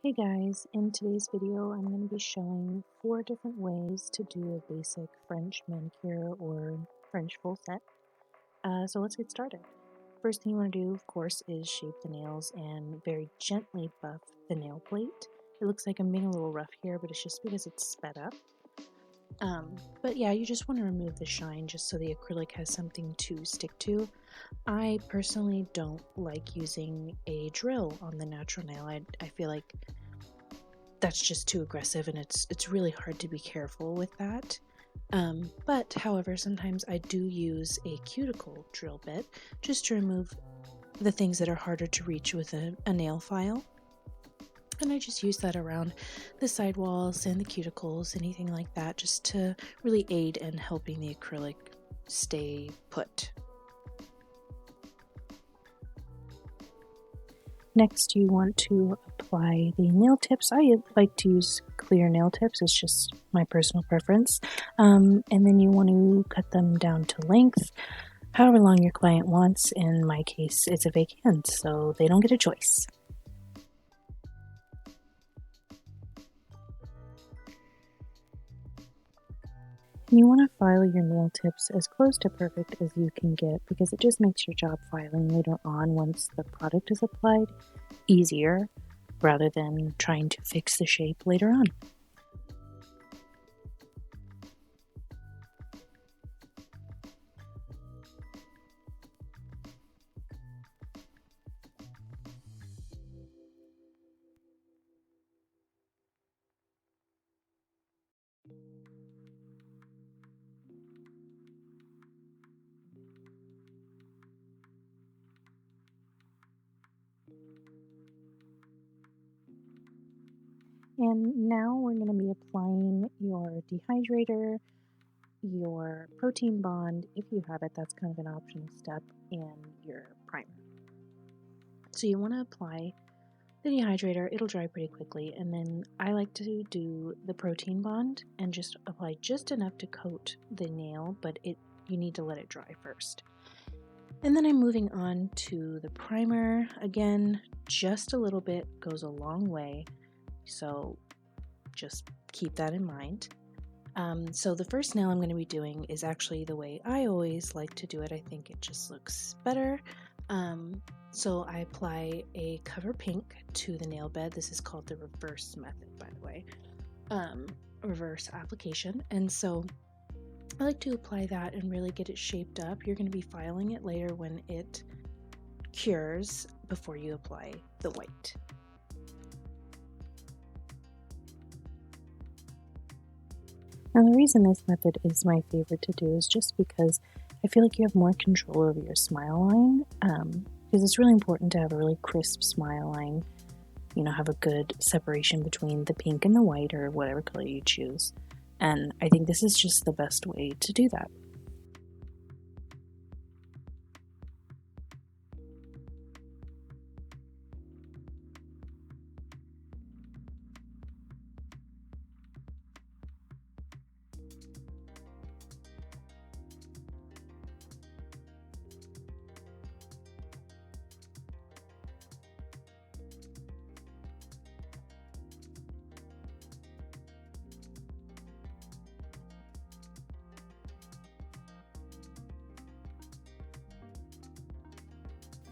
Hey guys, in today's video I'm going to be showing 4 different ways to do a basic French manicure or French full set. So let's get started. First thing you want to do, of course, is shape the nails and very gently buff the nail plate. It looks like I'm being a little rough here, but it's just because it's sped up. But yeah, you just want to remove the shine just so the acrylic has something to stick to. I personally don't like using a drill on the natural nail. I feel like that's just too aggressive and it's really hard to be careful with that. But however, sometimes I do use a cuticle drill bit just to remove the things that are harder to reach with a nail file. And I just use that around the sidewalls and the cuticles, anything like that, just to really aid in helping the acrylic stay put. Next, you want to apply the nail tips. I like to use clear nail tips, it's just my personal preference. And then you want to cut them down to length, however long your client wants. In my case, it's a fake hand, so they don't get a choice. And you want to file your nail tips as close to perfect as you can get because it just makes your job filing later on once the product is applied easier rather than trying to fix the shape later on. And now we're going to be applying your dehydrator, your protein bond, if you have it, that's kind of an optional step, and your primer. So you want to apply the dehydrator, it'll dry pretty quickly, and then I like to do the protein bond and just apply just enough to coat the nail, but you need to let it dry first. And then I'm moving on to the primer. Again, just a little bit goes a long way, so just keep that in mind. So the first nail I'm going to be doing is actually the way I always like to do it. I think it just looks better. So I apply a cover pink to the nail bed. This is called the reverse method, by the way. Reverse application. And so I like to apply that and really get it shaped up. You're going to be filing it later when it cures before you apply the white. Now the reason this method is my favorite to do is just because I feel like you have more control over your smile line, because it's really important to have a really crisp smile line, have a good separation between the pink and the white or whatever color you choose. And I think this is just the best way to do that.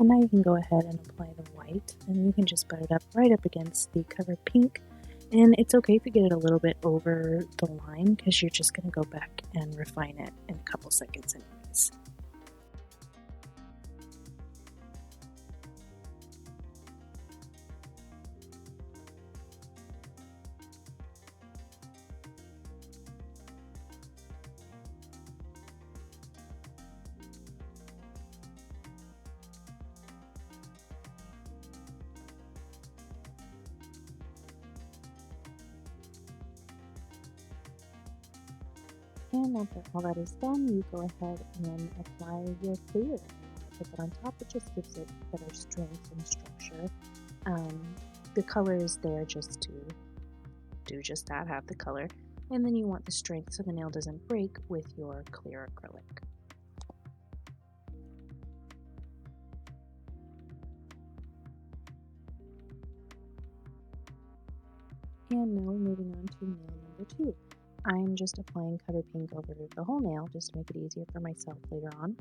And now you can go ahead and apply the white, and you can just butt it up right up against the cover pink. And it's okay if you get it a little bit over the line because you're just going to go back and refine it in a couple seconds anyways. And after all that is done, you go ahead and apply your clear. Put that on top, it just gives it better strength and structure. The color is there just to do just that, have the color. And then you want the strength so the nail doesn't break with your clear acrylic. And now we're moving on to nail number 2. I'm just applying color pink over the whole nail just to make it easier for myself later on.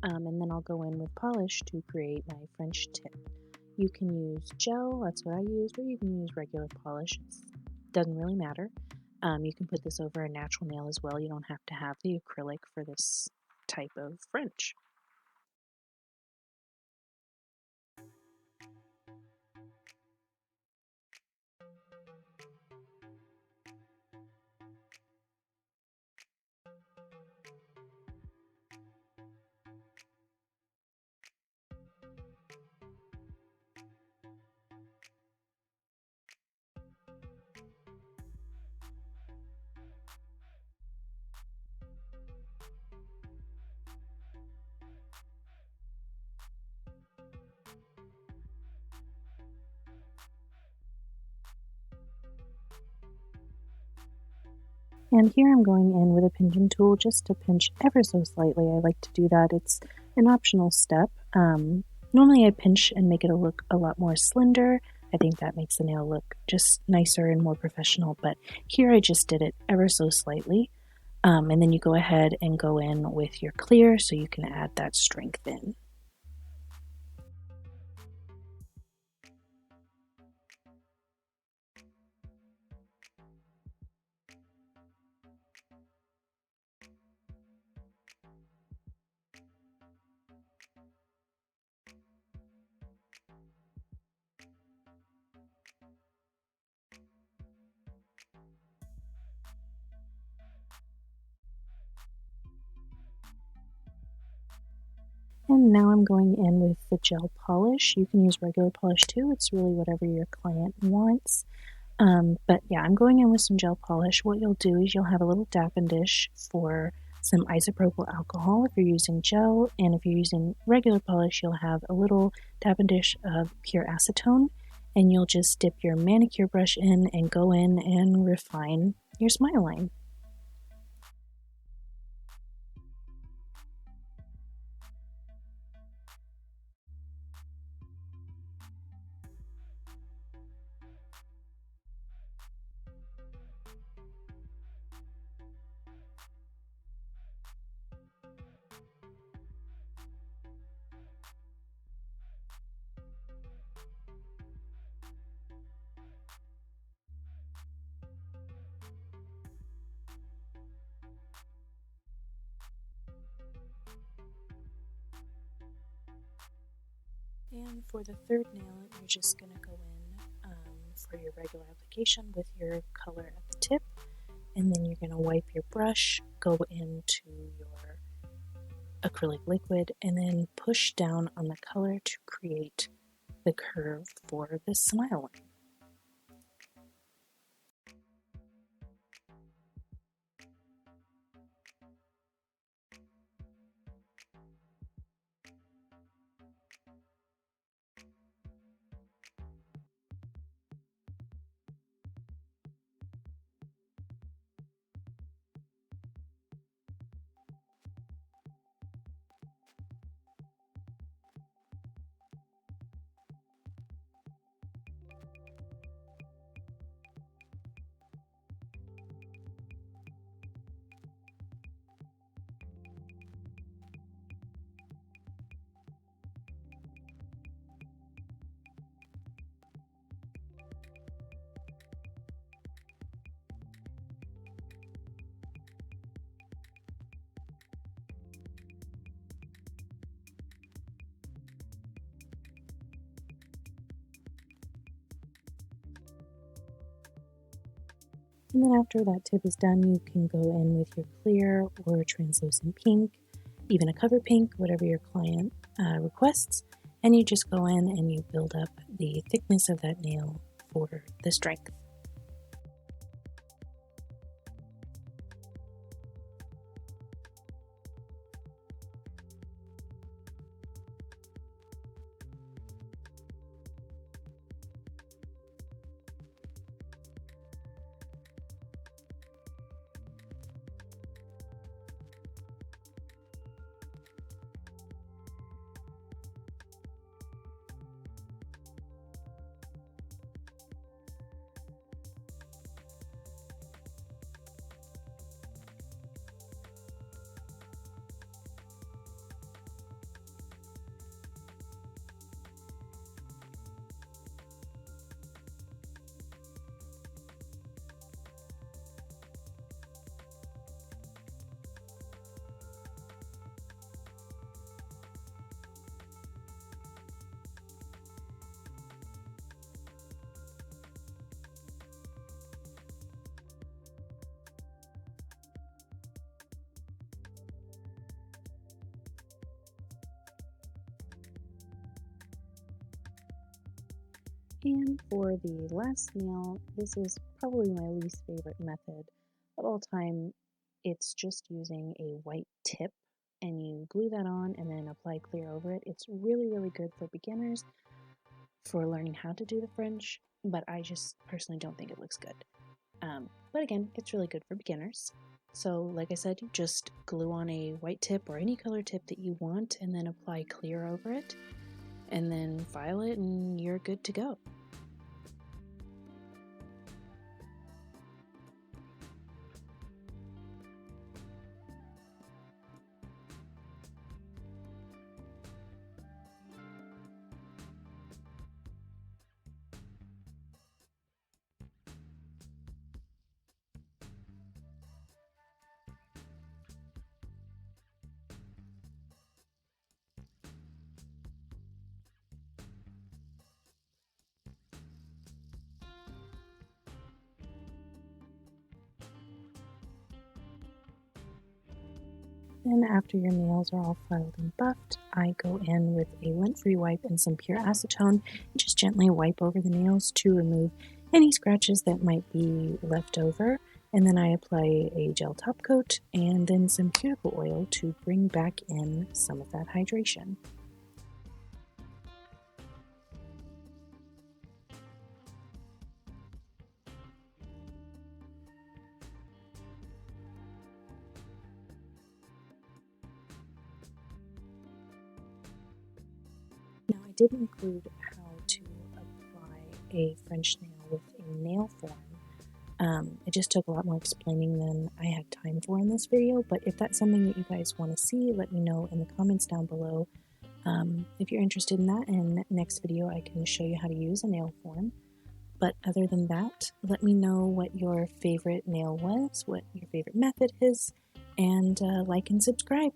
And then I'll go in with polish to create my French tip. You can use gel, that's what I used, or you can use regular polish. It doesn't really matter. You can put this over a natural nail as well. You don't have to have the acrylic for this type of French. And here I'm going in with a pinching tool just to pinch ever so slightly. I like to do that. It's an optional step. Normally I pinch and make it look a lot more slender. I think that makes the nail look just nicer and more professional, but here I just did it ever so slightly. And then you go ahead and go in with your clear so you can add that strength in. And now I'm going in with the gel polish. You can use regular polish too. It's really whatever your client wants. But yeah, I'm going in with some gel polish. What you'll do is you'll have a little dapping dish for some isopropyl alcohol if you're using gel, and if you're using regular polish, you'll have a little dapping dish of pure acetone, and you'll just dip your manicure brush in and go in and refine your smile line. And for the third nail, you're just going to go in for your regular application with your color at the tip, and then you're going to wipe your brush, go into your acrylic liquid, and then push down on the color to create the curve for the smile line. And then after that tip is done, you can go in with your clear or translucent pink, even a cover pink, whatever your client requests, and you just go in and you build up the thickness of that nail for the strength. And for the last nail, this is probably my least favorite method of all time. It's just using a white tip and you glue that on and then apply clear over it. It's really, really good for beginners for learning how to do the French, but I just personally don't think it looks good. But again, it's really good for beginners. So like I said, you just glue on a white tip or any color tip that you want and then apply clear over it and then file it and you're good to go. Then after your nails are all filed and buffed, I go in with a lint-free wipe and some pure acetone and just gently wipe over the nails to remove any scratches that might be left over. And then I apply a gel top coat and then some cuticle oil to bring back in some of that hydration. Now I did include how to apply a French nail with a nail form. It just took a lot more explaining than I had time for in this video, but if that's something that you guys want to see, let me know in the comments down below. If you're interested in that, in next video I can show you how to use a nail form. But other than that, let me know what your favorite nail was, what your favorite method is, and like and subscribe.